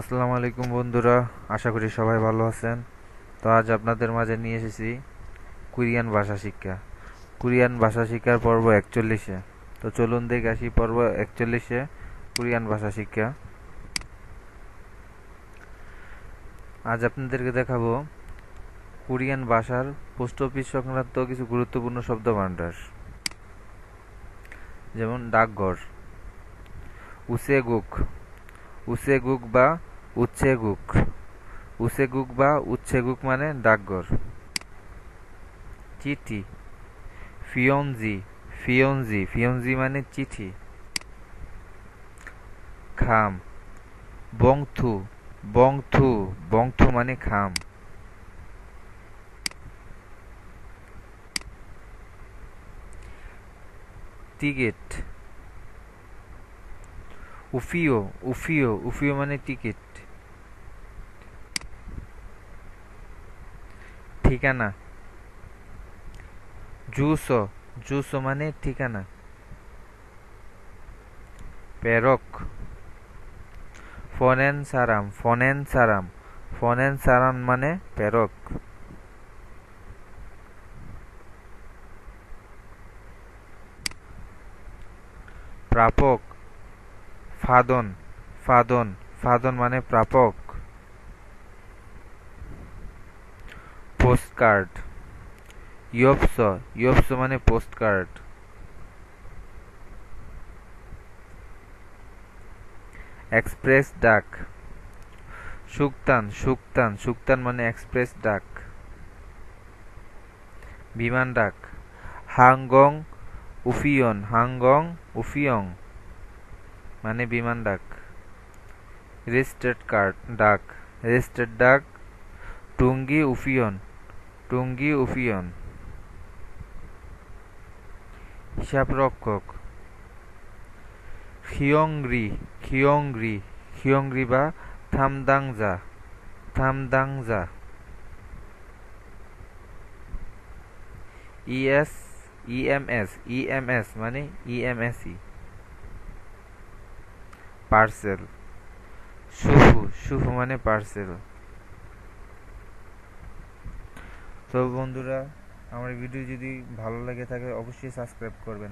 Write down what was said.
আসসালামু আলাইকুম বন্ধুরা, আশা করি সবাই ভালো আছেন। তো আজ আপনাদের মাঝে নিয়ে এসেছি কোরিয়ান ভাষা শিক্ষা। কোরিয়ান ভাষা শিক্ষার পর্ব 41-এ। তো চলুন দেখে আসি পর্ব 41-এ কোরিয়ান ভাষা শিক্ষা। আজ আপনাদেরকে দেখাবো কোরিয়ান ভাষার পোস্ট অফিস সংক্রান্ত কিছু গুরুত্বপূর্ণ শব্দ ভান্ডার, যেমন ডাকঘর, উসেগুক, উসেগুক বা উচ্ছেগুক। উসেগুক বা উচ্ছেগুক মানে ডাকঘর। চিঠি, ফিয়নজি, ফিয়নজি, ফিয়নজি মানে চিঠি। খাম, বংথু, বংথু, বংথু মানে খাম। টিকিট, উফিও, উফিও, উফিও মানে টিকিট। ঠিকানা, জুসো, জুসো মানে ঠিকানা। পেরক, ফনেন সারাম, ফনেন সারাম, ফনেন সারাম মানে পেরক। প্রাপক, ফাদন, ফাদন, ফাদন মানে প্রাপক। পোস্টকার্ড, ইয়পস, ইয়পস মানে পোস্টকার্ড। এক্সপ্রেস ডাক, সুক্তান, সুক্তান, সুক্তান মানে এক্সপ্রেস ডাক। বিমান ডাক, হাংগং উফিয়ন, হাংগং উফিয়ং মানে বিমান ডাক। রেজিস্টার্ড কার্ড ডাক, রেজিস্টার্ড ডাক, টুঙ্গি উফিয়ন, টুঙ্গি উফিয়ন। হিসাব রক্ষক, খিয়ংরি, খিয়ংরি, খিয়ংরি বা থামদাংজা, থামদাংজা। ইএস, ইএমএস, ইএমএস মানে ইএমএসই। পার্সেল, শুভু, শুভু মানে পার্সেল। তো বন্ধুরা, আমার ভিডিও যদি ভালো লাগে থাকে অবশ্যই সাবস্ক্রাইব করবেন।